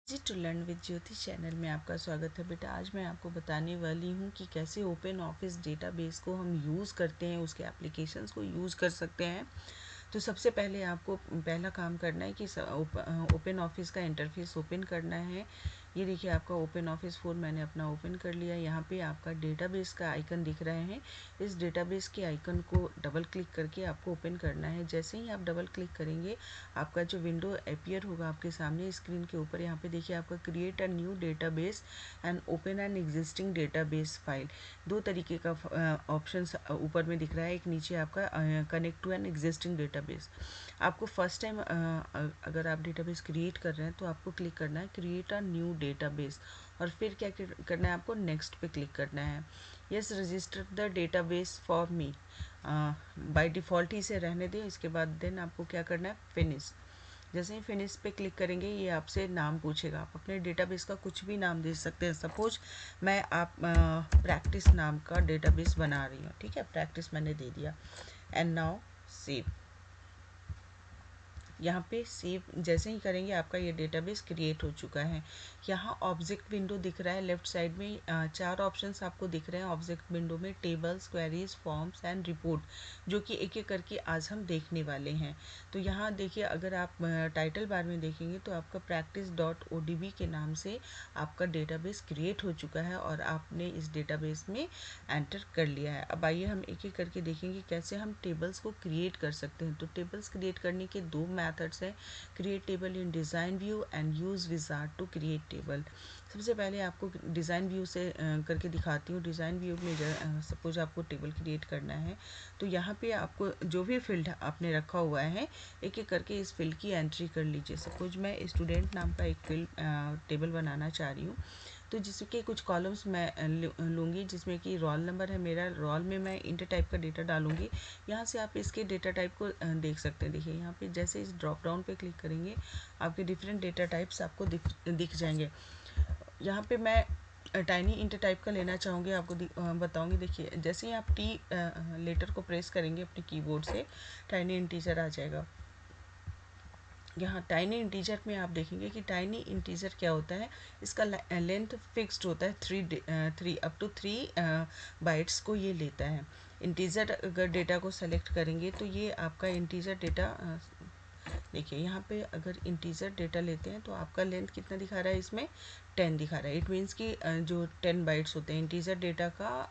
Ji to learn with Jyoti channel में आपका स्वागत है बेटा। आज मैं आपको बताने वाली हूँ कि कैसे ओपन ऑफिस डेटाबेस को हम यूज़ करते हैं, उसके एप्लीकेशंस को यूज़ कर सकते हैं। तो सबसे पहले आपको पहला काम करना है कि ओपन ऑफिस का इंटरफेस ओपन करना है। ये देखिए आपका ओपन ऑफिस 4 मैंने अपना ओपन कर लिया। यहाँ पे आपका डेटाबेस का आइकन दिख रहे हैं। इस डेटाबेस के आइकन को डबल क्लिक करके आपको ओपन करना है। जैसे ही आप डबल क्लिक करेंगे आपका जो विंडो अपीयर होगा आपके सामने स्क्रीन के ऊपर, यहाँ पे देखिए आपका create a new database and open N existing database file. दो तरीके का ऑप्शन ऊपर में दिख रहा है। एक नीचे आपका connect to an existing database. आपको फर्स्ट टाइम अगर आप डेटाबेस क्रिएट कर रहे हैं तो आपको क्लिक करना है क्रिएट अ न्यू डेटाबेस, और फिर क्या करना है, आपको नेक्स्ट पे क्लिक करना है। Yes register the database for me, by default ही से रहने दें। इसके बाद देन आपको क्या करना है, फिनिश। जैसे ही फिनिश पे क्लिक करेंगे ये आपसे नाम पूछेगा। आप अपने डेटाबेस का कुछ भी नाम दे सकते हैं। सपोज मैं आप प्रैक्टिस नाम का डेटाबेस बना रही हूँ, ठीक है, प्रैक्टिस मैंने दे दिया। And now save. यहाँ पे सेव जैसे ही करेंगे आपका ये डेटाबेस क्रिएट हो चुका है। यहाँ ऑब्जेक्ट विंडो दिख रहा है लेफ्ट साइड में। चार ऑप्शंस आपको दिख रहे हैं ऑब्जेक्ट विंडो में, tables, queries, forms and report, जो कि एक एक करके आज हम देखने वाले हैं। तो यहाँ देखिए अगर आप टाइटल बार में देखेंगे तो आपका practice.odb के नाम से आपका डेटाबेस क्रिएट हो चुका है और आपने इस डेटाबेस में एंटर कर लिया है। अब आइए हम एक एक करके देखेंगे कैसे हम टेबल्स को क्रिएट कर सकते हैं। तो टेबल्स क्रिएट करने के दो मेथड्स हैं, create table in design view and use wizard to create table. सबसे पहले आपको डिज़ाइन व्यू से करके दिखाती हूँ। डिज़ाइन व्यू में सपोज आपको टेबल क्रिएट करना है तो यहाँ पे आपको जो भी फील्ड आपने रखा हुआ है एक एक करके इस फील्ड की एंट्री कर लीजिए। सपोज मैं स्टूडेंट नाम का एक फील्ड टेबल बनाना चाह रही हूँ, तो जिसके कुछ कॉलम्स मैं लूँगी, जिसमें कि रोल नंबर है मेरा, रोल में मैं इंटर टाइप का डेटा डालूँगी। यहाँ से आप इसके डेटा टाइप को देख सकते हैं। देखिए यहाँ पे जैसे इस ड्रॉप डाउन पे क्लिक करेंगे आपके डिफरेंट डेटा टाइप्स आपको दिख जाएंगे। यहाँ पे मैं टाइनी इंटर टाइप का लेना चाहूँगी, आपको बताऊँगी। देखिए जैसे ही आप टी लेटर को प्रेस करेंगे अपने कीबोर्ड से टाइनी इंटीजर आ जाएगा। यहाँ टाइनी इंटीजर में आप देखेंगे कि टाइनी इंटीजर क्या होता है, इसका लेंथ फिक्स्ड होता है, थ्री अप टू 3 बाइट्स को ये लेता है। इंटीजर अगर डेटा को सेलेक्ट करेंगे तो ये आपका इंटीजर डेटा, देखिए यहाँ पे अगर इंटीजर डेटा लेते हैं तो आपका लेंथ कितना दिखा रहा है, इसमें 10 दिखा रहा है। इट मीन्स कि जो 10 बाइट्स होते हैं, इंटीजर डेटा का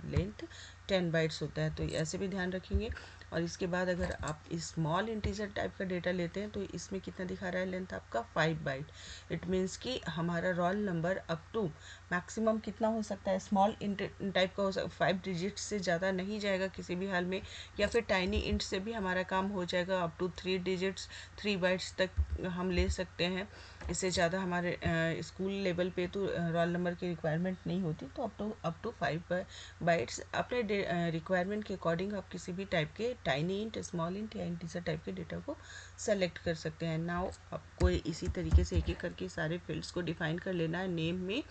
लेंथ 10 बाइट्स होता है, तो ऐसे भी ध्यान रखेंगे। और इसके बाद अगर आप स्मॉल इंटीजर टाइप का डेटा लेते हैं तो इसमें कितना दिखा रहा है लेंथ आपका 5 बाइट। इट मीन्स कि हमारा roll number up to maximum कितना हो सकता है, स्मॉल टाइप का हो सकता है, 5 डिजिट से ज़्यादा नहीं जाएगा किसी भी हाल में, या फिर टाइनी इंट से भी हमारा काम हो जाएगा। अप टू 3 डिजिट्स 3 बाइट्स तक हम ले सकते हैं। इससे ज़्यादा हमारे स्कूल लेवल पे तो रोल नंबर की रिक्वायरमेंट नहीं होती, तो अप टू 5 बाइट्स अपने रिक्वायरमेंट के अकॉर्डिंग आप किसी भी टाइप के टाइनी इंट, स्मॉल इंट या इंटीजर टाइप के डेटा को सेलेक्ट कर सकते हैं। नाउ आपको इसी तरीके से एक एक करके सारे फील्ड्स को डिफाइन कर लेना है। नेम में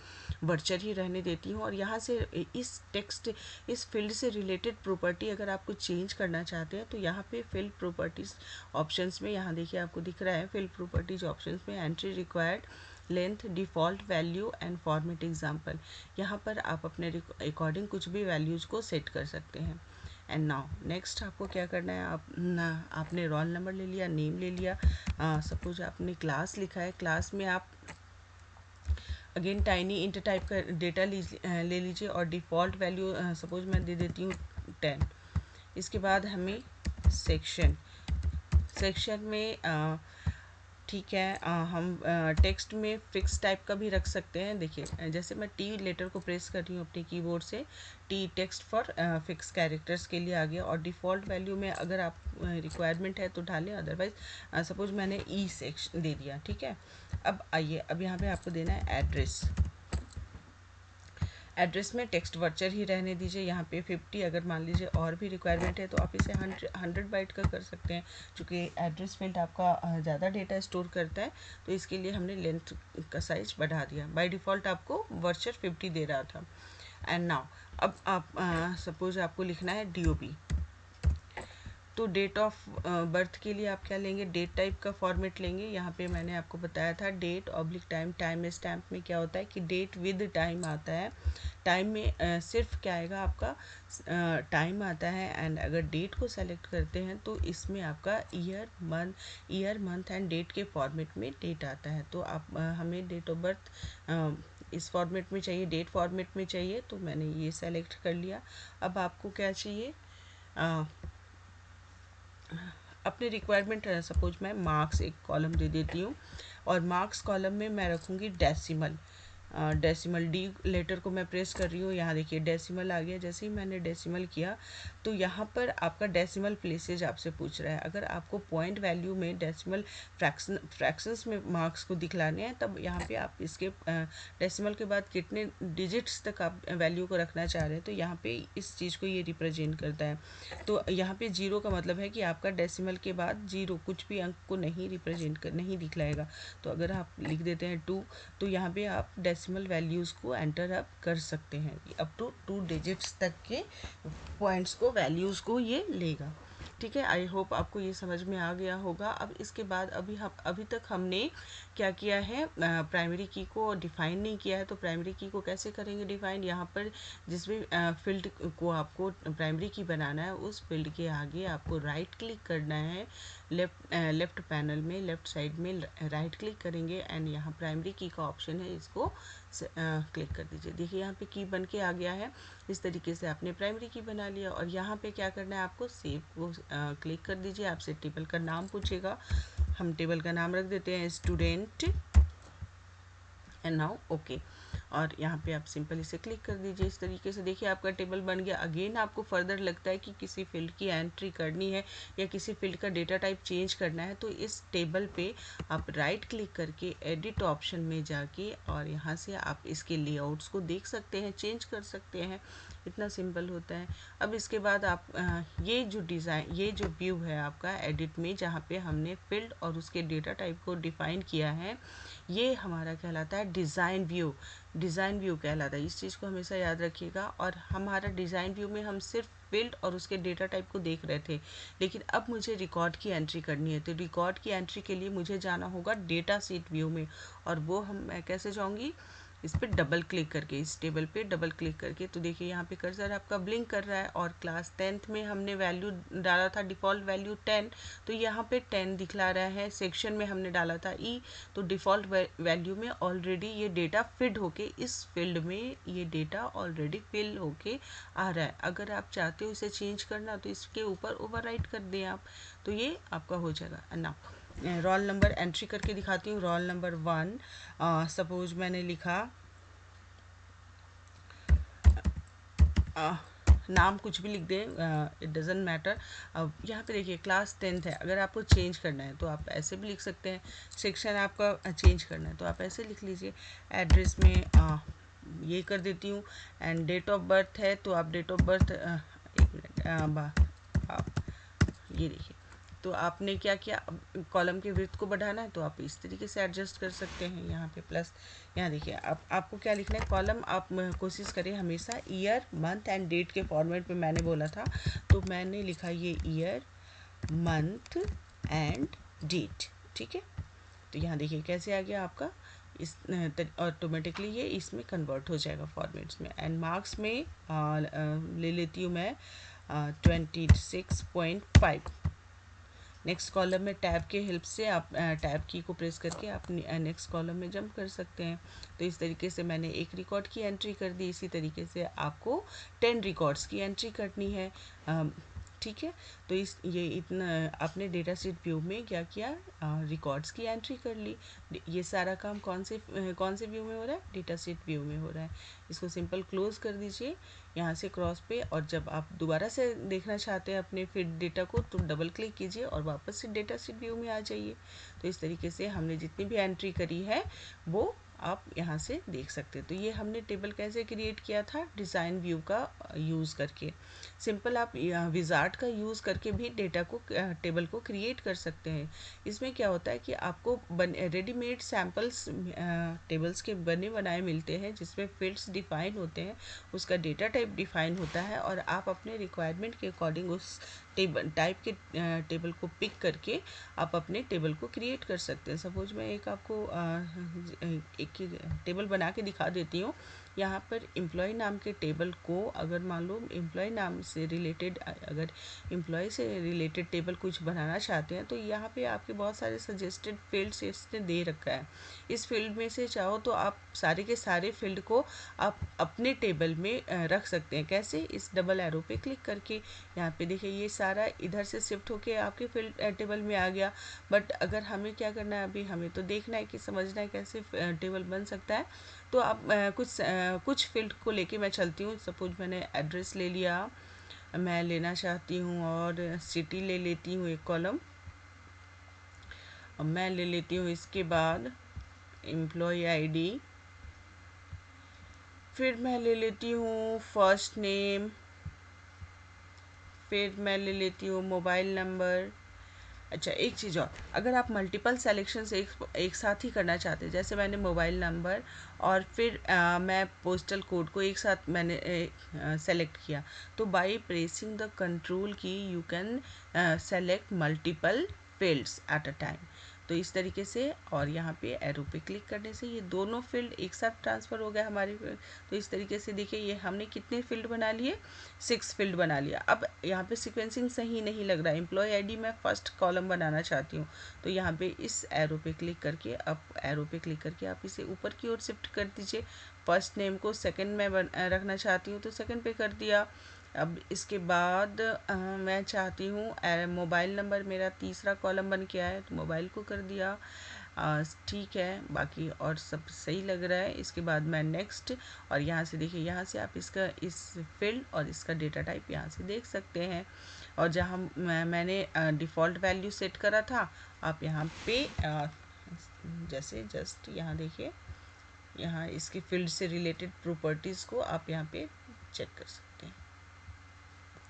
वर्चर ही रहने देती हूँ, और यहाँ से इस फील्ड से रिलेटेड प्रॉपर्टी अगर आपको चेंज करना चाहते हैं तो यहाँ पे फील्ड प्रॉपर्टीज ऑप्शंस में, यहाँ देखिए आपको दिख रहा है फील्ड प्रॉपर्टीज ऑप्शंस में entry required, length, default value and format example. यहाँ पर आप अपने अकॉर्डिंग कुछ भी वैल्यूज़ को सेट कर सकते हैं। एंड नाउ नेक्स्ट आपको क्या करना है, आपने रोल नंबर ले लिया, नेम ले लिया, सपोज आपने क्लास लिखा है, क्लास में आप अगेन टाइनी इंट टाइप का डेटा ले लीजिए और डिफ़ॉल्ट वैल्यू सपोज मैं दे देती हूँ 10। इसके बाद हमें सेक्शन में ठीक है, हम टेक्स्ट में फिक्स टाइप का भी रख सकते हैं। देखिए जैसे मैं टी लेटर को प्रेस कर रही हूँ अपने कीबोर्ड से, T text for fix characters के लिए आ गया। और डिफ़ॉल्ट वैल्यू में अगर आप रिक्वायरमेंट है तो डालें, अदरवाइज सपोज मैंने ई सेक्शन दे दिया, ठीक है। अब आइए, अब यहाँ पे आपको देना है एड्रेस। एड्रेस में टेक्स्ट वर्चर ही रहने दीजिए। यहाँ पे 50, अगर मान लीजिए और भी रिक्वायरमेंट है तो आप इसे 100 बाइट का कर सकते हैं। चूँकि एड्रेस फील्ड आपका ज़्यादा डेटा स्टोर करता है तो इसके लिए हमने लेंथ का साइज बढ़ा दिया। बाय डिफ़ॉल्ट आपको वर्चर 50 दे रहा था। एंड नाउ अब आप सपोज आपको लिखना है DOB। तो डेट ऑफ बर्थ के लिए आप क्या लेंगे, डेट टाइप का फॉर्मेट लेंगे। यहाँ पे मैंने आपको बताया था date oblique time. Time stamp में क्या होता है कि डेट विद टाइम आता है। टाइम में सिर्फ क्या आएगा आपका, टाइम आता है। एंड अगर डेट को सेलेक्ट करते हैं तो इसमें आपका ईयर मंथ एंड डेट के फॉर्मेट में डेट आता है। तो आप हमें डेट ऑफ बर्थ इस फॉर्मेट में चाहिए, डेट फॉर्मेट में चाहिए, तो मैंने ये सेलेक्ट कर लिया। अब आपको क्या चाहिए, अपने रिक्वायरमेंट, सपोज मैं मार्क्स एक कॉलम दे देती हूँ, और मार्क्स कॉलम में मैं रखूँगी डेसिमल। डेसिमल डी लेटर को मैं प्रेस कर रही हूँ, यहाँ देखिए डेसिमल आ गया। जैसे ही मैंने डेसिमल किया तो यहाँ पर आपका डेसिमल प्लेसेज आपसे पूछ रहा है। अगर आपको पॉइंट वैल्यू में डेसिमल फ्रैक्शंस में मार्क्स को दिखलाने हैं, तब यहाँ पे आप इसके डेसिमल के बाद कितने डिजिट्स तक आप वैल्यू को रखना चाह रहे हैं, तो यहाँ पे इस चीज़ को ये रिप्रेजेंट करता है। तो यहाँ पे जीरो का मतलब है कि आपका डेसिमल के बाद जीरो कुछ भी अंक को नहीं नहीं दिखलाएगा। तो अगर आप लिख देते हैं 2, तो यहाँ पे आप डेसिमल वैल्यूज़ को एंटर अप कर सकते हैं। अप टू 2 डिजिट्स तक के पॉइंट्स को, वैल्यूज़ को ये लेगा। ठीक है, आई होप आपको ये समझ में आ गया होगा। अब इसके बाद अभी तक हमने क्या किया है, प्राइमरी की को डिफ़ाइन नहीं किया है। तो प्राइमरी की को कैसे करेंगे डिफ़ाइन, यहाँ पर जिस भी फील्ड को आपको प्राइमरी की बनाना है, उस फील्ड के आगे आपको राइट क्लिक करना है। लेफ्ट पैनल में लेफ्ट साइड में राइट क्लिक करेंगे एंड यहाँ प्राइमरी की का ऑप्शन है, इसको क्लिक कर दीजिए। देखिए यहाँ पे की बन के आ गया है। इस तरीके से आपने प्राइमरी की बना लिया। और यहाँ पे क्या करना है, आपको सेव को क्लिक कर दीजिए। आपसे टेबल का नाम पूछेगा, हम टेबल का नाम रख देते हैं स्टूडेंट एंड नाउ ओके। और यहाँ पे आप सिंपल इसे क्लिक कर दीजिए। इस तरीके से देखिए आपका टेबल बन गया। अगेन आपको फर्दर लगता है कि किसी फील्ड की एंट्री करनी है या किसी फील्ड का डेटा टाइप चेंज करना है, तो इस टेबल पे आप राइट क्लिक करके एडिट ऑप्शन में जाके और यहाँ से आप इसके लेआउट्स को देख सकते हैं, चेंज कर सकते हैं। इतना सिंपल होता है। अब इसके बाद आप ये जो व्यू है आपका एडिट में, जहाँ पे हमने फील्ड और उसके डेटा टाइप को डिफाइन किया है, ये हमारा कहलाता है डिज़ाइन व्यू। डिज़ाइन व्यू कहलाता है, इस चीज़ को हमेशा याद रखिएगा। और हमारा डिज़ाइन व्यू में हम सिर्फ फील्ड और उसके डेटा टाइप को देख रहे थे, लेकिन अब मुझे रिकॉर्ड की एंट्री करनी है। तो रिकॉर्ड की एंट्री के लिए मुझे जाना होगा डेटा सीट व्यू में। और वो मैं कैसे जाऊँगी, इस पर डबल क्लिक करके, इस टेबल पे डबल क्लिक करके। तो देखिए यहाँ पे कर्सर आपका ब्लिंक कर रहा है। और क्लास 10th में हमने वैल्यू डाला था डिफ़ॉल्ट वैल्यू 10, तो यहाँ पे 10 दिखला रहा है। सेक्शन में हमने डाला था ई, तो डिफ़ॉल्ट वैल्यू में ऑलरेडी ये डेटा फिड होके, इस फील्ड में ये डेटा ऑलरेडी फिल होके आ रहा है। अगर आप चाहते हो इसे चेंज करना, तो इसके ऊपर ओवरराइट कर दें आप, तो ये आपका हो जाएगा। ना रोल नंबर एंट्री करके दिखाती हूँ। रोल नंबर 1, सपोज मैंने लिखा नाम कुछ भी लिख दें, इट डजेंट मैटर। अब यहाँ पे देखिए क्लास 10th है। अगर आपको चेंज करना है तो आप ऐसे भी लिख सकते हैं। सेक्शन आपका चेंज करना है तो आप ऐसे लिख लीजिए। एड्रेस में ये कर देती हूँ। एंड डेट ऑफ बर्थ है तो आप डेट ऑफ बर्थ, एक मिनट, ये देखिए। तो आपने क्या किया, कॉलम के विड्थ को बढ़ाना है तो आप इस तरीके से एडजस्ट कर सकते हैं। यहाँ पे प्लस, यहाँ देखिए आपको क्या लिखना है, कॉलम आप कोशिश करें हमेशा ईयर मंथ एंड डेट के फॉर्मेट में। मैंने बोला था, तो मैंने लिखा ये ईयर मंथ एंड डेट। ठीक है, तो यहाँ देखिए कैसे आ गया आपका, इस ऑटोमेटिकली ये इसमें कन्वर्ट हो जाएगा फॉर्मेट्स में। एंड मार्क्स में ले लेती हूँ मैं 26.5। नेक्स्ट कॉलम में टैब के हेल्प से आप टैब की को प्रेस करके आप नेक्स्ट कॉलम में जंप कर सकते हैं। तो इस तरीके से मैंने एक रिकॉर्ड की एंट्री कर दी। इसी तरीके से आपको 10 रिकॉर्ड्स की एंट्री करनी है। ठीक है, तो ये इतना आपने डेटा सीट व्यू में क्या किया, रिकॉर्ड्स की एंट्री कर ली। ये सारा काम कौन से व्यू में हो रहा है, डेटा सीट व्यू में हो रहा है। इसको सिंपल क्लोज कर दीजिए यहाँ से क्रॉस पे। और जब आप दोबारा से देखना चाहते हैं अपने फिर डेटा को, तो डबल क्लिक कीजिए और वापस से डेटा सीट व्यू में आ जाइए। तो इस तरीके से हमने जितनी भी एंट्री करी है वो आप यहाँ से देख सकते हैं। तो ये हमने टेबल कैसे क्रिएट किया था, डिज़ाइन व्यू का यूज़ करके। सिंपल आप विजार्ड का यूज़ करके भी डेटा को, टेबल को क्रिएट कर सकते हैं। इसमें क्या होता है कि आपको रेडीमेड सैम्पल्स टेबल्स के बने बनाए मिलते हैं, जिसमें फील्ड्स डिफाइन होते हैं, उसका डेटा टाइप डिफाइन होता है, और आप अपने रिक्वायरमेंट के अकॉर्डिंग उस टेबल टाइप के टेबल को पिक करके आप अपने टेबल को क्रिएट कर सकते हैं। सपोज मैं एक आपको एक टेबल बना के दिखा देती हूँ। यहाँ पर एम्प्लॉय नाम के टेबल को अगर मान लो एम्प्लॉय नाम से रिलेटेड, अगर एम्प्लॉय से रिलेटेड टेबल कुछ बनाना चाहते हैं तो यहाँ पे आपके बहुत सारे सजेस्टेड फील्ड्स इसने दे रखा है। इस फील्ड में से चाहो तो आप सारे के सारे फील्ड को आप अपने टेबल में रख सकते हैं। कैसे? इस डबल एरो पे क्लिक करके। यहाँ पे देखिए ये सारा इधर से शिफ्ट होके आपके फील्ड टेबल में आ गया। बट अगर हमें क्या करना है, अभी हमें तो देखना है कि समझना है कैसे टेबल बन सकता है। तो आप कुछ फील्ड को लेके मैं चलती हूँ। सपोज मैंने एड्रेस ले लिया, मैं लेना चाहती हूँ, और सिटी ले लेती हूँ एक कॉलम। अब मैं ले लेती हूँ इसके बाद एम्प्लॉय आईडी, फिर मैं ले लेती हूँ फर्स्ट नेम, फिर मैं ले लेती हूँ मोबाइल नंबर। अच्छा, एक चीज़ और, अगर आप मल्टीपल सेलेक्शंस एक साथ ही करना चाहते हैं, जैसे मैंने मोबाइल नंबर और फिर मैं पोस्टल कोड को एक साथ मैंने सेलेक्ट किया, तो बाय प्रेसिंग द कंट्रोल की you can select multiple fields at a time. तो इस तरीके से, और यहाँ पे एरो पे क्लिक करने से ये दोनों फील्ड एक साथ ट्रांसफ़र हो गया हमारे। तो इस तरीके से देखिए ये हमने कितने फील्ड बना लिए, 6 फील्ड बना लिया। अब यहाँ पे सीक्वेंसिंग सही नहीं लग रहा है। एम्प्लॉय आईडी मैं फर्स्ट कॉलम बनाना चाहती हूँ, तो यहाँ पे इस एरो पे क्लिक करके, अब एरो पे क्लिक करके आप इसे ऊपर की ओर शिफ्ट कर दीजिए। फर्स्ट नेम को सेकंड में रखना चाहती हूँ तो सेकंड पे कर दिया। अब इसके बाद मैं चाहती हूँ मोबाइल नंबर मेरा तीसरा कॉलम बन के आए, तो मोबाइल को कर दिया। ठीक है, बाकी और सब सही लग रहा है। इसके बाद मैं नेक्स्ट, और यहाँ से देखिए, यहाँ से आप इसका इस फील्ड और इसका डेटा टाइप यहाँ से देख सकते हैं। और जहाँ मैंने डिफ़ॉल्ट वैल्यू सेट करा था, आप यहाँ पे जैसे जस्ट यहाँ देखिए, यहाँ इसके फील्ड से रिलेटेड प्रॉपर्टीज़ को आप यहाँ पे चेक कर सकते हैं।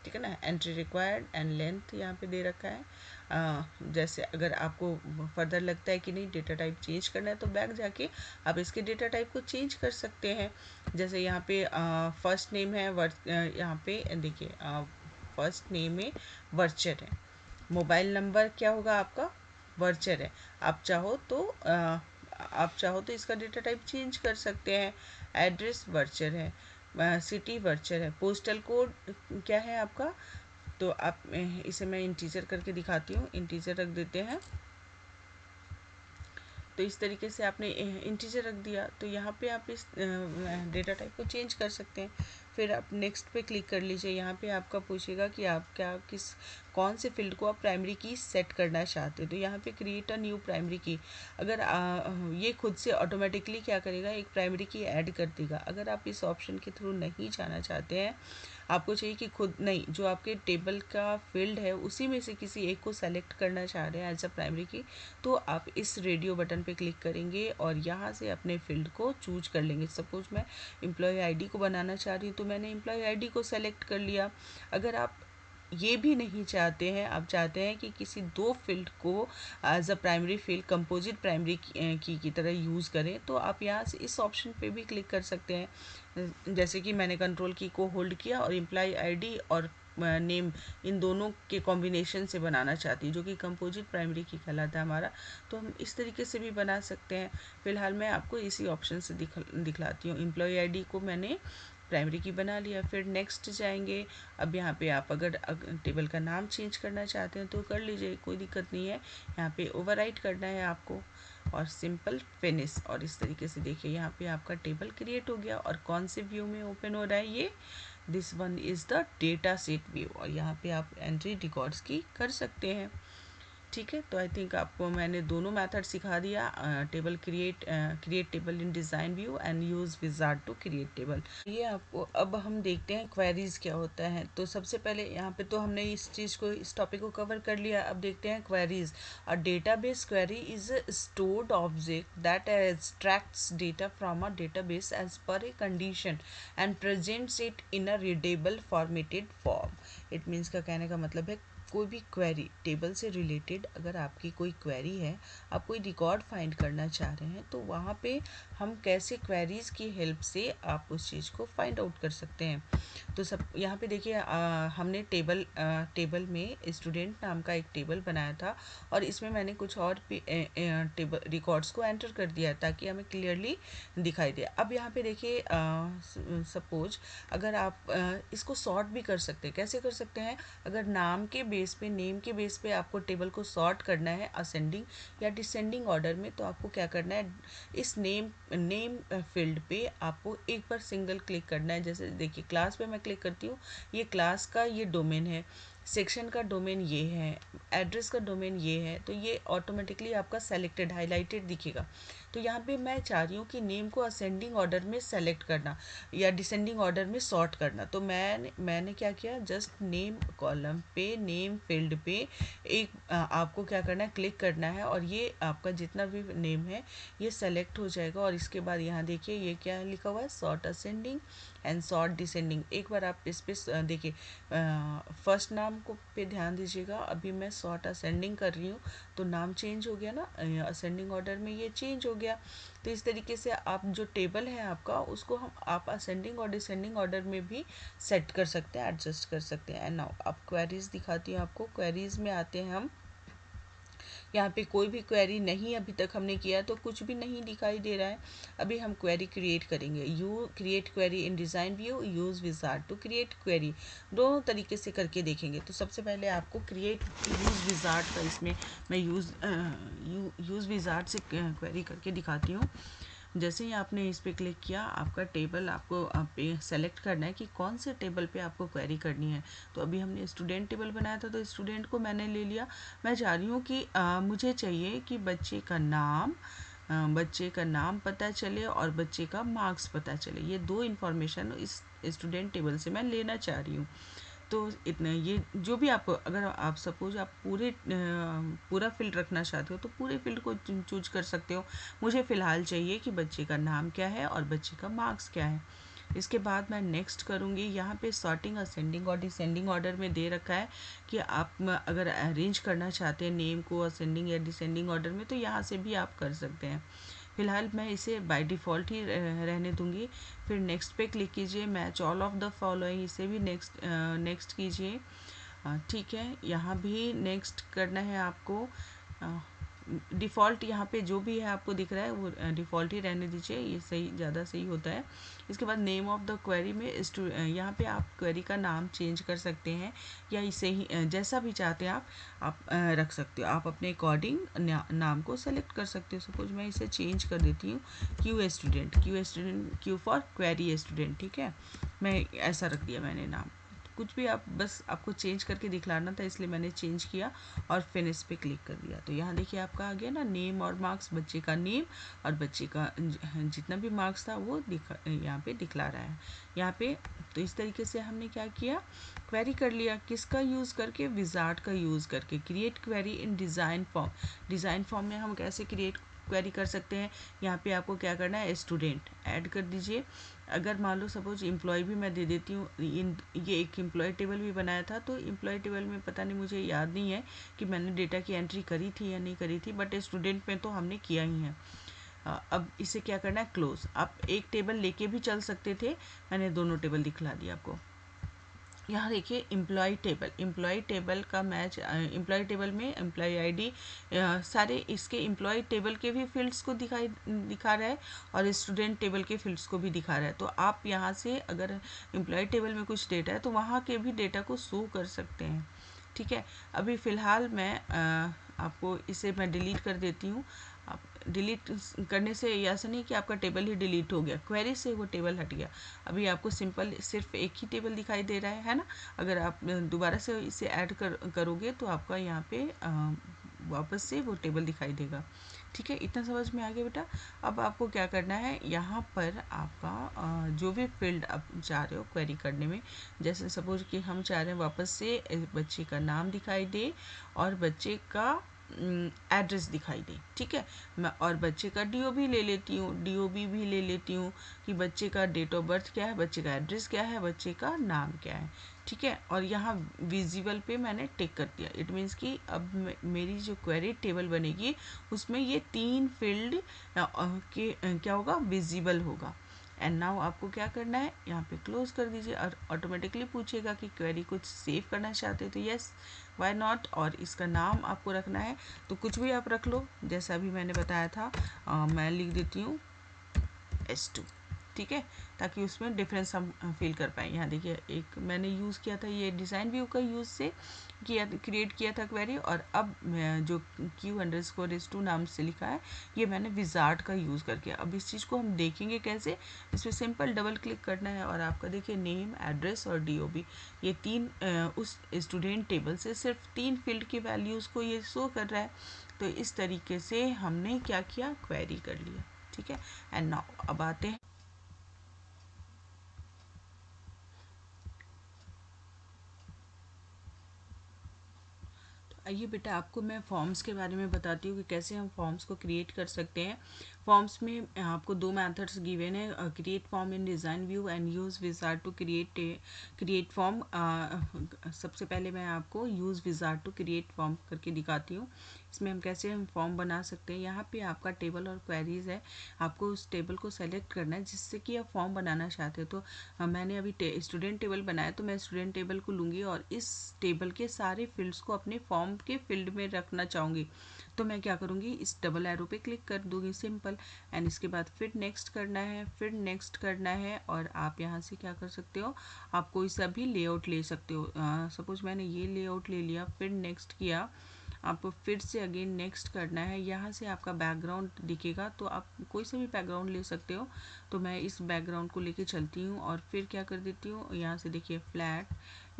ठीक है ना। एंट्री रिक्वायर्ड एंड लेंथ यहाँ पे दे रखा है। जैसे अगर आपको फर्दर लगता है कि नहीं डेटा टाइप चेंज करना है, तो बैक जाके आप इसके डेटा टाइप को चेंज कर सकते हैं। जैसे यहाँ पे फर्स्ट नेम है, यहाँ पे देखिए फर्स्ट नेम में वर्चर है, मोबाइल नंबर क्या होगा आपका, वर्चर है। आप चाहो तो इसका डेटा टाइप चेंज कर सकते हैं। एड्रेस वर्चर है, सिटी वर्चर है, पोस्टल कोड क्या है आपका, तो आप इसे मैं इंटीजर करके दिखाती हूँ। इंटीजर रख देते हैं, तो इस तरीके से आपने इंटीजर रख दिया, तो यहाँ पे आप इस डेटा टाइप को चेंज कर सकते हैं। फिर आप नेक्स्ट पे क्लिक कर लीजिए। यहाँ पे आपका पूछेगा कि आप कौन से फील्ड को आप प्राइमरी की सेट करना चाहते हैं, तो यहाँ पे क्रिएट अ न्यू प्राइमरी की। अगर ये खुद से ऑटोमेटिकली क्या करेगा, एक प्राइमरी की ऐड कर देगा। अगर आप इस ऑप्शन के थ्रू नहीं जाना चाहते हैं, आपको चाहिए कि खुद नहीं, जो आपके टेबल का फील्ड है उसी में से किसी एक को सेलेक्ट करना चाह रहे हैं एज अ प्राइमरी की, तो आप इस रेडियो बटन पे क्लिक करेंगे और यहाँ से अपने फील्ड को चूज कर लेंगे। सपोज मैं एम्प्लॉय आईडी को बनाना चाह रही हूँ, तो मैंने एम्प्लॉय आईडी को सेलेक्ट कर लिया। अगर आप ये भी नहीं चाहते हैं, आप चाहते हैं कि किसी दो फील्ड को as a primary field composite primary की तरह यूज़ करें, तो आप यहाँ से इस ऑप्शन पे भी क्लिक कर सकते हैं। जैसे कि मैंने कंट्रोल की को होल्ड किया और एम्प्लॉय आईडी और नेम इन दोनों के कॉम्बिनेशन से बनाना चाहती हूँ, जो कि कंपोजिट प्राइमरी की कहलाता है हमारा, तो हम इस तरीके से भी बना सकते हैं। फिलहाल मैं आपको इसी ऑप्शन से दिखलाती हूँ। एम्प्लॉय आईडी को मैंने प्राइमरी की बना लिया, फिर नेक्स्ट जाएंगे। अब यहाँ पे आप अगर टेबल का नाम चेंज करना चाहते हैं तो कर लीजिए, कोई दिक्कत नहीं है। यहाँ पे ओवरराइट करना है आपको और सिंपल फिनिश, और इस तरीके से देखिए यहाँ पे आपका टेबल क्रिएट हो गया। और कौन से व्यू में ओपन हो रहा है ये, this one is the data set view, और यहाँ पे आप एंट्री रिकॉर्ड्स की कर सकते हैं। ठीक है, तो आई थिंक आपको मैंने दोनों मेथड सिखा दिया, table create table in design view and use wizard to create table. ये आपको, अब हम देखते हैं क्वेरीज क्या होता है। तो सबसे पहले यहाँ पे तो हमने इस टॉपिक को कवर कर लिया। अब देखते हैं queries. A database query is a stored object that extracts data from a database as per a condition and presents it in a readable formatted form. It means का कहने का मतलब है कोई भी क्वेरी टेबल से रिलेटेड, अगर आपकी कोई क्वेरी है, आप कोई रिकॉर्ड फाइंड करना चाह रहे हैं, तो वहाँ पे हम कैसे क्वेरीज की हेल्प से आप उस चीज़ को फाइंड आउट कर सकते हैं। तो सब यहाँ पे देखिए, हमने टेबल में स्टूडेंट नाम का एक टेबल बनाया था और इसमें मैंने कुछ और टेबल रिकॉर्ड्स को एंटर कर दिया ताकि हमें क्लियरली दिखाई दे। अब यहाँ पे देखिए, सपोज अगर आप इसको सॉर्ट भी कर सकते हैं। कैसे कर सकते हैं? अगर नेम के बेस पे आपको टेबल को सॉर्ट करना है असेंडिंग या डिसेंडिंग ऑर्डर में, तो आपको क्या करना है, इस नेम फील्ड पे आपको एक बार सिंगल क्लिक करना है। जैसे देखिए, क्लास पे मैं क्लिक करती हूँ, ये क्लास का ये डोमेन है, सेक्शन का डोमेन ये है, एड्रेस का डोमेन ये है, तो ये ऑटोमेटिकली आपका सेलेक्टेड हाईलाइटेड दिखेगा। तो यहाँ पे मैं चाह रही हूँ कि नेम को असेंडिंग ऑर्डर में सेलेक्ट करना या डिसेंडिंग ऑर्डर में सॉर्ट करना। तो मैंने क्या किया, जस्ट नेम कॉलम पे, नेम फील्ड पे एक आपको क्या करना है, क्लिक करना है और ये आपका जितना भी नेम है ये सेलेक्ट हो जाएगा। और इसके बाद यहाँ देखिए ये क्या लिखा हुआ है, sort ascending and sort descending. एक बार आप इस पे देखिए, फर्स्ट नाम को पे ध्यान दीजिएगा। अभी मैं सॉर्ट असेंडिंग कर रही हूँ तो नाम चेंज हो गया ना, असेंडिंग ऑर्डर में ये चेंज हो गया। तो इस तरीके से आप जो टेबल है आपका, उसको आप असेंडिंग और डिसेंडिंग ऑर्डर में भी सेट कर सकते हैं, एडजस्ट कर सकते हैं। एंड नाउ अब क्वेरीज दिखाती हूँ आपको। क्वेरीज में आते हैं हम। यहाँ पे कोई भी क्वेरी नहीं अभी तक हमने किया, तो कुछ भी नहीं दिखाई दे रहा है। अभी हम क्वेरी क्रिएट करेंगे। You create query in design view, use wizard to create query. दोनों तरीके से करके देखेंगे। तो सबसे पहले आपको क्रिएट यूज़ विजार्ड का, इसमें मैं यूज़ विजार्ड से क्वेरी करके दिखाती हूँ। जैसे ही आपने इस पर क्लिक किया, आपका टेबल आपको सेलेक्ट करना है कि कौन से टेबल पे आपको क्वेरी करनी है। तो अभी हमने स्टूडेंट टेबल बनाया था, तो स्टूडेंट को मैंने ले लिया। मैं चाह रही हूँ कि मुझे चाहिए कि बच्चे का नाम पता चले और बच्चे का मार्क्स पता चले। ये दो इन्फॉर्मेशन इस स्टूडेंट टेबल से मैं लेना चाह रही हूँ। तो इतना, ये जो भी आपको, अगर आप सपोज आप पूरा फील्ड रखना चाहते हो तो पूरे फील्ड को चूज कर सकते हो। मुझे फ़िलहाल चाहिए कि बच्चे का नाम क्या है और बच्चे का मार्क्स क्या है। इसके बाद मैं नेक्स्ट करूँगी। यहाँ पे सॉर्टिंग असेंडिंग और डिसेंडिंग ऑर्डर में दे रखा है कि आप अगर अरेंज करना चाहते हैं नेम को असेंडिंग या डिसेंडिंग ऑर्डर में, तो यहाँ से भी आप कर सकते हैं। फिलहाल मैं इसे बाय डिफ़ॉल्ट ही रहने दूंगी। फिर नेक्स्ट पे क्लिक कीजिए। Match all of the following, इसे भी नेक्स्ट कीजिए। ठीक है, यहाँ भी नेक्स्ट करना है आपको। डिफ़ॉल्ट यहाँ पे जो भी है आपको दिख रहा है वो डिफ़ॉल्ट ही रहने दीजिए, ये सही, ज़्यादा सही होता है। इसके बाद नेम ऑफ़ द क्वेरी में यहाँ पे आप क्वेरी का नाम चेंज कर सकते हैं या इसे ही जैसा भी चाहते हैं आप रख सकते हो। आप अपने अकॉर्डिंग नाम को सेलेक्ट कर सकते हो। सपोज मैं इसे चेंज कर देती हूँ, क्यू फॉर क्वेरी स्टूडेंट। ठीक है, मैं ऐसा रख दिया मैंने नाम। कुछ भी आप, बस आपको चेंज करके दिखलाना था, इसलिए मैंने चेंज किया और फिनिश पे क्लिक कर दिया। तो यहाँ देखिए आपका आ गया ना नेम और मार्क्स, बच्चे का नेम और बच्चे का जितना भी मार्क्स था वो यहाँ पे दिखला रहा है यहाँ पे। तो इस तरीके से हमने क्या किया, क्वेरी कर लिया। किसका यूज़ करके? विजार्ड का यूज़ करके। Create query in design form. Design form में हम कैसे क्रिएट क्वेरी कर सकते हैं? यहाँ पे आपको क्या करना है, स्टूडेंट ऐड कर दीजिए। अगर मान लो सपोज एम्प्लॉय भी मैं दे देती हूँ, ये एक एम्प्लॉय टेबल भी बनाया था, तो एम्प्लॉय टेबल में पता नहीं, मुझे याद नहीं है कि मैंने डेटा की एंट्री करी थी या नहीं करी थी, बट स्टूडेंट में तो हमने किया ही है। अब इसे क्या करना है, क्लोज। आप एक टेबल लेके भी चल सकते थे, मैंने दोनों टेबल दिखला दिया आपको। यहाँ देखिए एम्प्लॉय टेबल का मैच, एम्प्लॉय टेबल में एम्प्लॉय आईडी सारे इसके एम्प्लॉय टेबल के भी फील्ड्स को दिखा रहा है और स्टूडेंट टेबल के फील्ड्स को भी दिखा रहा है। तो आप यहाँ से अगर एम्प्लॉय टेबल में कुछ डेटा है तो वहाँ के भी डेटा को शो कर सकते हैं। ठीक है, अभी फ़िलहाल मैं आपको इसे मैं डिलीट कर देती हूँ। आप डिलीट करने से ऐसा नहीं कि आपका टेबल ही डिलीट हो गया, क्वेरी से वो टेबल हट गया। अभी आपको सिंपल सिर्फ एक ही टेबल दिखाई दे रहा है ना। अगर आप दोबारा से इसे ऐड करोगे तो आपका यहाँ पे वापस से वो टेबल दिखाई देगा। ठीक है, इतना समझ में आ गया बेटा। अब आपको क्या करना है, यहाँ पर आपका जो भी फील्ड आप चाह रहे हो क्वेरी करने में, जैसे सपोज कि हम चाह रहे हैं वापस से बच्चे का नाम दिखाई दे और बच्चे का एड्रेस दिखाई दे, ठीक है। मैं और बच्चे का डीओबी ले लेती हूँ, डीओबी भी ले लेती हूँ कि बच्चे का डेट ऑफ बर्थ क्या है, बच्चे का एड्रेस क्या है, बच्चे का नाम क्या है, ठीक है। और यहाँ विजिबल पे मैंने टिक कर दिया। इट मीन्स कि अब मेरी जो क्वेरी टेबल बनेगी उसमें ये 3 फील्ड के क्या होगा, विजिबल होगा। एंड नाउ आपको क्या करना है, यहाँ पे क्लोज कर दीजिए और ऑटोमेटिकली पूछेगा कि क्वेरी कुछ सेव करना चाहते हो तो यस, वाई नॉट। और इसका नाम आपको रखना है तो कुछ भी आप रख लो, जैसा अभी मैंने बताया था। मैं लिख देती हूँ S2, ठीक है, ताकि उसमें डिफरेंस हम फील कर पाएँ। यहाँ देखिए एक मैंने यूज़ किया था, ये डिज़ाइन व्यू का यूज़ से क्रिएट किया था क्वेरी, और अब जो Q_S2 नाम से लिखा है ये मैंने विजार्ड का यूज़ करके। अब इस चीज़ को हम देखेंगे कैसे, इस पर सिंपल डबल क्लिक करना है और आपका देखिए नेम, एड्रेस और डीओबी, ये 3 उस स्टूडेंट टेबल से सिर्फ 3 फील्ड की वैल्यूज़ को ये शो कर रहा है। तो इस तरीके से हमने क्या किया, क्वेरी कर लिया, ठीक है। एंड नाउ अब आते हैं, आइए बेटा आपको मैं फॉर्म्स के बारे में बताती हूँ कि कैसे हम फॉर्म्स को क्रिएट कर सकते हैं। फॉर्म्स में आपको 2 मेथड्स गिवन है, create form in design view and use wizard to create form. सबसे पहले मैं आपको use wizard to create form करके दिखाती हूँ। इसमें हम फॉर्म बना सकते हैं। यहाँ पे आपका टेबल और क्वेरीज है, आपको उस टेबल को सेलेक्ट करना है जिससे कि आप फॉर्म बनाना चाहते हो। तो मैंने अभी स्टूडेंट टेबल बनाया, तो मैं स्टूडेंट टेबल को लूँगी और इस टेबल के सारे फील्ड्स को अपने फॉर्म के फील्ड में रखना चाहूँगी। तो मैं क्या करूँगी, इस डबल एरो पे क्लिक कर दूँगी, सिंपल। एंड इसके बाद फिर नेक्स्ट करना है, फिर नेक्स्ट करना है, और आप यहाँ से क्या कर सकते हो, आप कोई सा भी लेआउट ले सकते हो। सपोज मैंने ये लेआउट ले लिया, फिर नेक्स्ट किया, आपको फिर से अगेन नेक्स्ट करना है। यहाँ से आपका बैकग्राउंड दिखेगा तो आप कोई सा भी बैकग्राउंड ले सकते हो। तो मैं इस बैकग्राउंड को लेके चलती हूँ और फिर क्या कर देती हूँ, यहाँ से देखिए फ्लैट,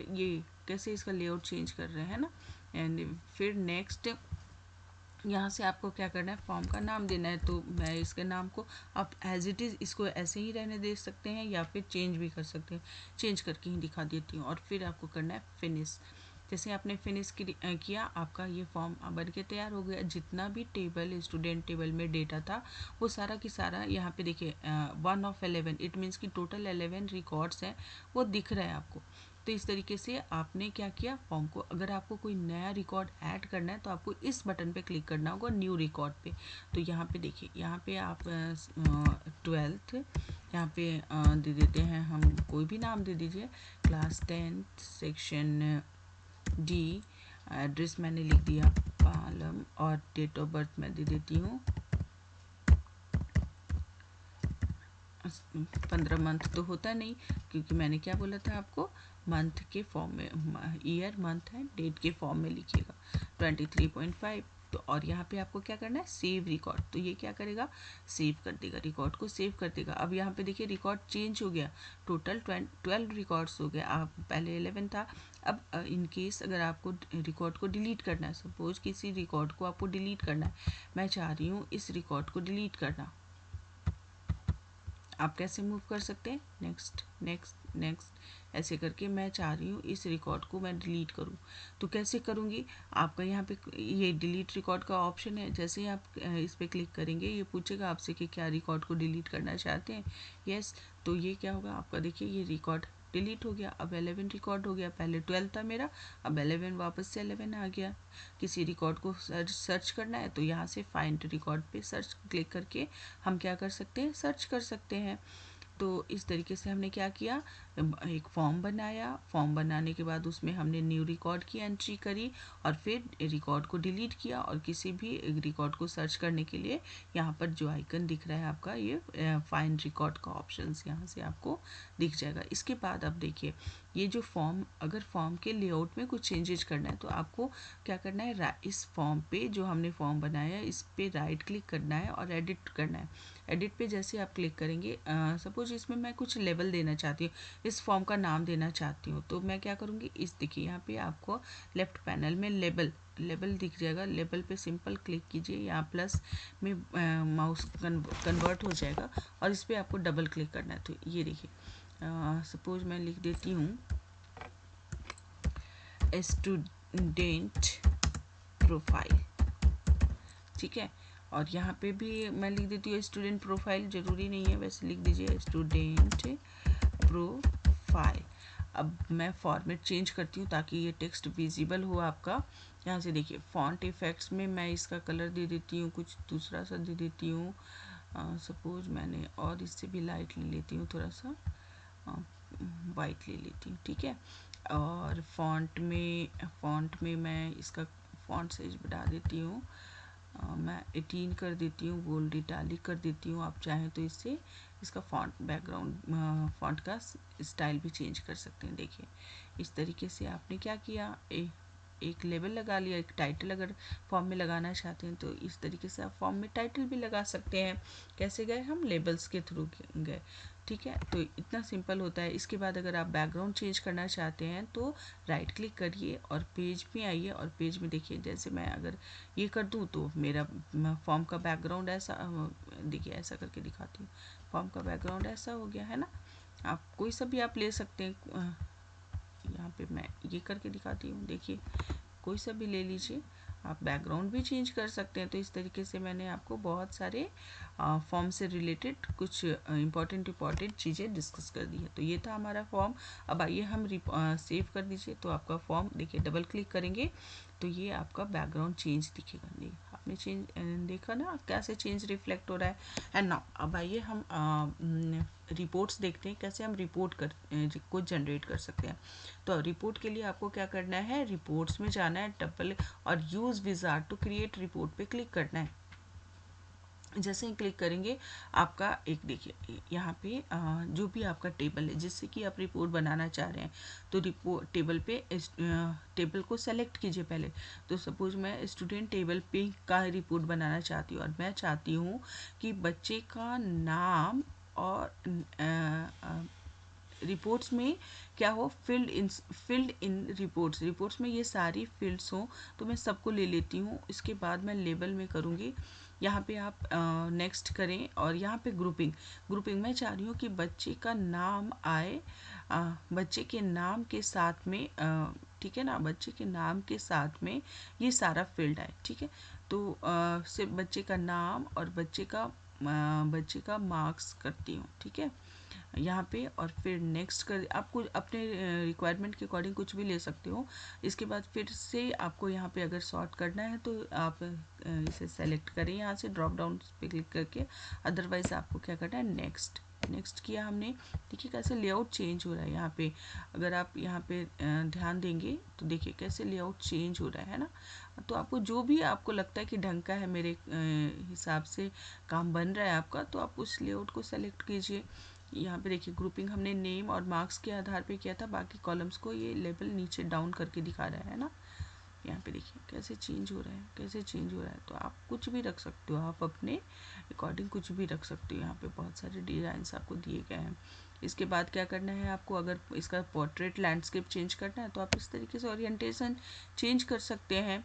ये कैसे इसका लेआउट चेंज कर रहे हैं ना। एंड फिर नेक्स्ट, यहाँ से आपको क्या करना है, फॉर्म का नाम देना है। तो मैं इसके नाम को आप एज इट इज़ इसको ऐसे ही रहने दे सकते हैं या फिर चेंज भी कर सकते हैं, चेंज करके ही दिखा देती हूँ। और फिर आपको करना है फिनिश। जैसे आपने फिनिश किया, आपका ये फॉर्म बन के तैयार हो गया। जितना भी टेबल स्टूडेंट टेबल में डेटा था वो सारा की सारा यहाँ पे देखिए 1/11, इट मीन्स कि टोटल 11 रिकॉर्ड्स हैं, वो दिख रहा है आपको। तो इस तरीके से आपने क्या किया, फॉर्म को, अगर आपको कोई नया रिकॉर्ड ऐड करना है तो आपको इस बटन पे क्लिक करना होगा, न्यू रिकॉर्ड पे। तो यहाँ पे देखिए, यहाँ पे आप 12th यहाँ पे दे देते हैं, हम कोई भी नाम दे दीजिए, क्लास 10 सेक्शन डी, एड्रेस मैंने लिख दिया पालम, और डेट ऑफ बर्थ मैं दे देती हूँ 15 मंथ तो होता नहीं, क्योंकि मैंने क्या बोला था आपको, मंथ के फॉर्म में, ईयर मंथ है, डेट के फॉर्म में लिखिएगा 23.5। तो और यहाँ पे आपको क्या करना है, सेव रिकॉर्ड। तो ये क्या करेगा, सेव कर देगा, रिकॉर्ड को सेव कर देगा। अब यहाँ पे देखिए रिकॉर्ड चेंज हो गया, टोटल 12 रिकॉर्ड्स हो गया, आप पहले 11 था। अब इन केस अगर आपको रिकॉर्ड को डिलीट करना है, सपोज किसी रिकॉर्ड को आपको डिलीट करना है, मैं चाह रही हूँ इस रिकॉर्ड को डिलीट करना, आप कैसे मूव कर सकते हैं, नेक्स्ट नेक्स्ट नेक्स्ट ऐसे करके मैं चाह रही हूँ इस रिकॉर्ड को मैं डिलीट करूँ। तो कैसे करूँगी, आपका यहाँ पे ये डिलीट रिकॉर्ड का ऑप्शन है, जैसे ही आप इस पर क्लिक करेंगे ये पूछेगा आपसे कि क्या रिकॉर्ड को डिलीट करना चाहते हैं, यस। तो ये क्या होगा आपका, देखिए ये रिकॉर्ड डिलीट हो गया। अब 11 रिकॉर्ड हो गया, पहले 12 था मेरा, अब 11 वापस से 11 आ गया। किसी रिकॉर्ड को सर्च करना है तो यहाँ से फाइंड रिकॉर्ड पे सर्च क्लिक करके हम क्या कर सकते हैं, सर्च कर सकते हैं। तो इस तरीके से हमने क्या किया, एक फॉर्म बनाया, फॉर्म बनाने के बाद उसमें हमने न्यू रिकॉर्ड की एंट्री करी और फिर रिकॉर्ड को डिलीट किया, और किसी भी रिकॉर्ड को सर्च करने के लिए यहाँ पर जो आइकन दिख रहा है आपका, ये फाइंड रिकॉर्ड का ऑप्शन यहाँ से आपको दिख जाएगा। इसके बाद अब देखिए, ये जो फॉर्म, अगर फॉर्म के लेआउट में कुछ चेंजेज करना है तो आपको क्या करना है, इस फॉर्म पे जो हमने फॉर्म बनाया है इस पे राइट क्लिक करना है और एडिट करना है। एडिट पे जैसे आप क्लिक करेंगे, सपोज इसमें मैं कुछ लेबल देना चाहती हूँ, इस फॉर्म का नाम देना चाहती हूँ, तो मैं क्या करूँगी, इस देखिए यहाँ पे आपको लेफ्ट पैनल में लेबल दिख जाएगा, लेबल पे सिंपल क्लिक कीजिए, यहाँ प्लस में माउस कन्वर्ट हो जाएगा और इस पर आपको डबल क्लिक करना है। तो ये देखिए, सपोज मैं लिख देती हूँ स्टूडेंट प्रोफाइल, ठीक है। और यहाँ पे भी मैं लिख देती हूँ स्टूडेंट प्रोफाइल, ज़रूरी नहीं है, वैसे लिख दीजिए स्टूडेंट प्रोफाइल। अब मैं फॉर्मेट चेंज करती हूँ ताकि ये टेक्स्ट विजिबल हो आपका। यहाँ से देखिए फॉन्ट इफेक्ट्स में मैं इसका कलर दे देती हूँ, कुछ दूसरा सा दे देती हूँ। सपोज मैंने और इससे भी लाइट ले लेती हूँ, थोड़ा सा वाइट ले लेती हूँ, ठीक है। और फॉन्ट में मैं इसका फॉन्ट साइज बढ़ा देती हूँ, मैं 18 कर देती हूँ, बोल्ड इटालिक कर देती हूँ। आप चाहें तो इससे इसका फॉन्ट बैकग्राउंड फॉन्ट का स्टाइल भी चेंज कर सकते हैं। देखिए इस तरीके से आपने क्या किया, एक लेबल लगा लिया, एक टाइटल अगर फॉर्म में लगाना चाहते हैं तो इस तरीके से आप फॉर्म में टाइटल भी लगा सकते हैं। कैसे गए हम, लेबल्स के थ्रू गए, ठीक है। तो इतना सिंपल होता है। इसके बाद अगर आप बैकग्राउंड चेंज करना चाहते हैं तो राइट क्लिक करिए और पेज में आइए, और पेज में देखिए जैसे मैं अगर ये कर दूँ तो मेरा फॉर्म का बैकग्राउंड ऐसा, देखिए ऐसा करके दिखाती हूँ, फॉर्म का बैकग्राउंड ऐसा हो गया है ना। आप कोई सा भी आप ले सकते हैं, यहाँ पे मैं ये करके दिखाती हूँ, देखिए कोई सा भी ले लीजिए, आप बैकग्राउंड भी चेंज कर सकते हैं। तो इस तरीके से मैंने आपको बहुत सारे फॉर्म से रिलेटेड कुछ इम्पॉर्टेंट चीज़ें डिस्कस कर दी है। तो ये था हमारा फॉर्म। अब आइए हम सेव कर दीजिए, तो आपका फॉर्म देखिए, डबल क्लिक करेंगे तो ये आपका बैकग्राउंड चेंज दिखेगा। नहीं आपने चेंज देखा ना कैसे चेंज रिफ्लेक्ट हो रहा है। एंड नाउ अब आइए हम रिपोर्ट्स देखते हैं, कैसे हम रिपोर्ट को जनरेट कर सकते हैं। तो रिपोर्ट के लिए आपको क्या करना है, रिपोर्ट्स में जाना है, डबल और use wizard to create report पे क्लिक करना है। जैसे ही क्लिक करेंगे आपका एक देखिए यहाँ पे जो भी आपका टेबल है जिससे कि आप रिपोर्ट बनाना चाह रहे हैं, तो रिपोर्ट टेबल पे टेबल को सेलेक्ट कीजिए पहले। तो सपोज मैं स्टूडेंट टेबल पे का रिपोर्ट बनाना चाहती हूँ, और मैं चाहती हूँ कि बच्चे का नाम और रिपोर्ट्स में क्या हो, फिल्ड इन रिपोर्ट्स में ये सारी फील्ड्स हों। तो मैं सबको ले लेती हूँ। इसके बाद मैं लेबल में करूँगी, यहाँ पे आप नेक्स्ट करें, और यहाँ पे ग्रुपिंग मैं चाह रही हूँ कि बच्चे का नाम आए, बच्चे के नाम के साथ में, ठीक है ना, बच्चे के नाम के साथ में ये सारा फील्ड आए, ठीक है। तो सिर्फ बच्चे का नाम और बच्चे का मार्क्स करती हूँ, ठीक है, यहाँ पे। और फिर नेक्स्ट कर, आपको अपने रिक्वायरमेंट के अकॉर्डिंग कुछ भी ले सकते हो। इसके बाद फिर से आपको यहाँ पे अगर सॉर्ट करना है तो आप इसे सेलेक्ट करें यहाँ से ड्रॉप डाउन पे क्लिक करके, अदरवाइज आपको क्या करना है, नेक्स्ट किया हमने। देखिए कैसे लेआउट चेंज हो रहा है यहाँ पे। अगर आप यहाँ पे ध्यान देंगे तो देखिए कैसे लेआउट चेंज हो रहा है ना। तो आपको जो भी आपको लगता है कि ढंग का है, मेरे हिसाब से काम बन रहा है आपका, तो आप उस लेआउट को सेलेक्ट कीजिए। यहाँ पे देखिए ग्रुपिंग हमने नेम और मार्क्स के आधार पे किया था, बाकी कॉलम्स को ये लेबल नीचे डाउन करके दिखा रहा है ना। यहाँ पे देखिए कैसे चेंज हो रहा है, कैसे चेंज हो रहा है। तो आप कुछ भी रख सकते हो, आप अपने अकॉर्डिंग कुछ भी रख सकते हो। यहाँ पे बहुत सारे डिज़ाइंस आपको दिए गए हैं। इसके बाद क्या करना है आपको, अगर इसका पोर्ट्रेट लैंडस्केप चेंज करना है तो आप इस तरीके से ओरिएंटेशन चेंज कर सकते हैं,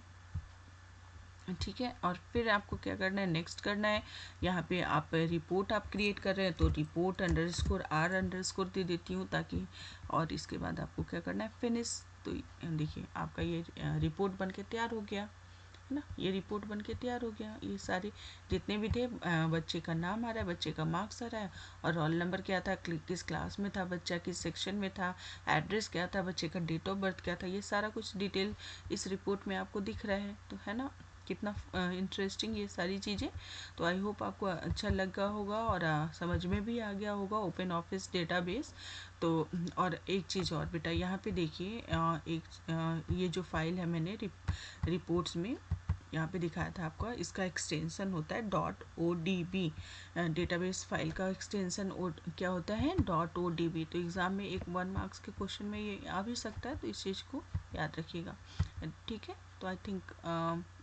ठीक है। और फिर आपको क्या करना है, नेक्स्ट करना है। यहाँ पे आप रिपोर्ट आप क्रिएट कर रहे हैं तो रिपोर्ट _r_ दे देती हूँ ताकि, और इसके बाद आपको क्या करना है, फिनिश। तो देखिए आपका ये रिपोर्ट बन के तैयार हो गया है ना, ये रिपोर्ट बन के तैयार हो गया। ये सारे जितने भी थे, बच्चे का नाम आ रहा है, बच्चे का मार्क्स आ रहा है, और रोल नंबर क्या था, किस क्लास में था बच्चा, किस सेक्शन में था, एड्रेस क्या था, बच्चे का डेट ऑफ बर्थ क्या था, ये सारा कुछ डिटेल इस रिपोर्ट में आपको दिख रहा है। तो है ना कितना इंटरेस्टिंग ये सारी चीज़ें। तो आई होप आपको अच्छा लगा होगा और समझ में भी आ गया होगा ओपन ऑफिस डेटाबेस। तो और एक चीज़ और बेटा, यहाँ पे देखिए ये जो फाइल है मैंने रिपोर्ट्स में यहाँ पे दिखाया था आपका, इसका एक्सटेंशन होता है .odb। डेटाबेस फाइल का एक्सटेंशन क्या होता है, .odb। तो एग्ज़ाम में 1 मार्क्स के क्वेश्चन में ये आ भी सकता है, तो इस चीज़ को याद रखिएगा, ठीक है। तो आई थिंक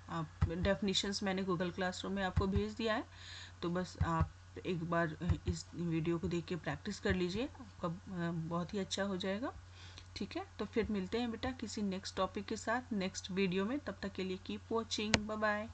आप डेफिनेशंस मैंने गूगल क्लासरूम में आपको भेज दिया है, तो बस आप एक बार इस वीडियो को देख के प्रैक्टिस कर लीजिए, आपका बहुत ही अच्छा हो जाएगा, ठीक है। तो फिर मिलते हैं बेटा किसी नेक्स्ट टॉपिक के साथ नेक्स्ट वीडियो में, तब तक के लिए कीप वॉचिंग, बाय बाय।